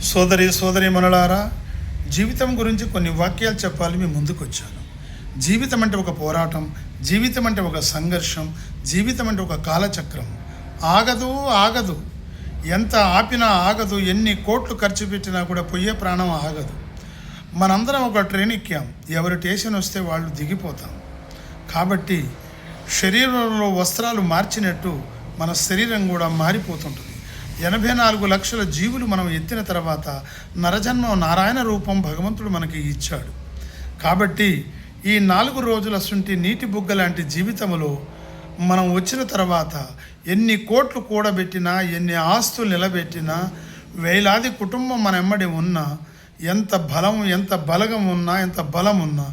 సోదరీమణులారా, జీవితం గురించి కొన్ని వాక్యాలు చెప్పాలి మీ ముందుకు వచ్చాను. జీవితం అంటే ఒక పోరాటం, జీవితం అంటే ఒక సంఘర్షం, జీవితం అంటే ఒక కాలచక్రం. ఆగదు, ఎంత ఆపినా ఆగదు, ఎన్ని కోట్లు ఖర్చు పెట్టినా కూడా పోయే ప్రాణం ఆగదు. మనందరం ఒక ట్రైన్ ఎక్కాం, ఎవరి స్టేషన్ వస్తే వాళ్ళు దిగిపోతాం. కాబట్టి శరీరంలో వస్త్రాలు మార్చినట్టు మన శరీరం కూడా మారిపోతుంటుంది. 84 లక్షల జీవులు మనం ఎత్తిన తర్వాత నరజన్మ నారాయణ రూపం భగవంతుడు మనకి ఇచ్చాడు. కాబట్టి ఈ 4 రోజుల సుంటి నీటి బుగ్గ లాంటి జీవితంలో మనం వచ్చిన తర్వాత ఎన్ని కోట్లు కూడబెట్టినా, ఎన్ని ఆస్తులు నిలబెట్టినా, వేలాది కుటుంబం మన ఎమ్మడి ఉన్నా, ఎంత బలం, ఎంత బలగం ఉన్నా, ఎంత బలం ఉన్నా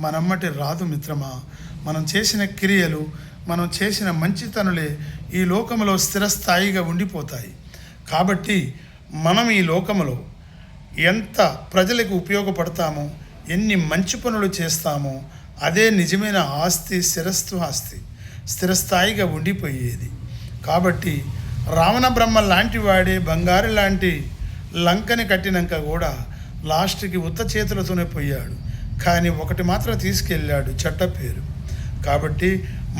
మనమ్మటి రాదు మిత్రమా. మనం చేసిన క్రియలు, మనం చేసిన మంచితనులే ఈ లోకంలో స్థిరస్థాయిగా ఉండిపోతాయి. కాబట్టి మనం ఈ లోకంలో ఎంత ప్రజలకు ఉపయోగపడతామో, ఎన్ని మంచి పనులు చేస్తామో అదే నిజమైన ఆస్తి, ఆస్తి స్థిరస్థాయిగా ఉండిపోయేది. కాబట్టి రావణ బ్రహ్మ లాంటి వాడే బంగారు లాంటి లంకని కట్టినాక కూడా లాస్ట్కి ఉత్త చేతులతోనే పోయాడు. కానీ ఒకటి మాత్రం తీసుకెళ్ళాడు, చెడ్డ పేరు. కాబట్టి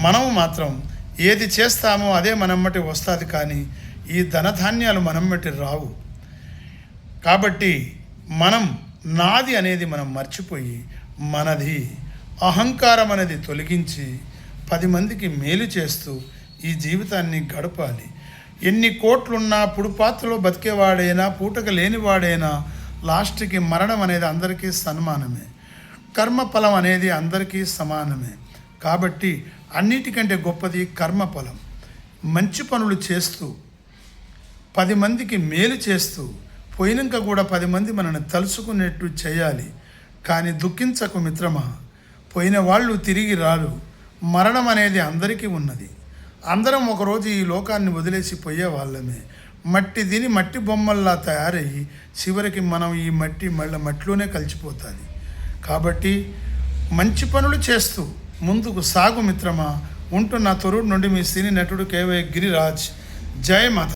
మనం మాత్రం ఏది చేస్తామో అదే మనమ్మటి వస్తుంది, కానీ ఈ ధనధాన్యాలు మనమ్మటి రావు. కాబట్టి మనం నాది అనేది మనం మర్చిపోయి మనది అహంకారం అనేది తొలగించి 10 మందికి మేలు చేస్తూ ఈ జీవితాన్ని గడపాలి. ఎన్ని కోట్లున్నా, పుడుపాత్రలో బతికేవాడైనా, పూటక లేనివాడైనా లాస్ట్కి మరణం అనేది అందరికీ సన్మానమే. కర్మఫలం అనేది అందరికీ సమానమే. కాబట్టి అన్నిటికంటే గొప్పది కర్మఫలం. మంచి పనులు చేస్తూ 10 మందికి మేలు చేస్తూ పోయినాక కూడా 10 మంది మనల్ని తలుచుకునేట్టు చేయాలి. కానీ దుఃఖించకు మిత్రమా, పోయిన వాళ్ళు తిరిగి రారు. మరణం అనేది అందరికీ ఉన్నది. అందరం ఒకరోజు ఈ లోకాన్ని వదిలేసి పోయే వాళ్ళమే. మట్టి తిని మట్టి బొమ్మల్లా తయారయ్యి చివరికి మనం ఈ మట్టిలోనే కలిసిపోతుంది. కాబట్టి మంచి పనులు చేస్తూ ముందుకు సాగు మిత్రమా. ఉంటున్న తొర్రూరు నుండి మీ సినీ నటుడు కేవై గిరిరాజ్. జై మాత.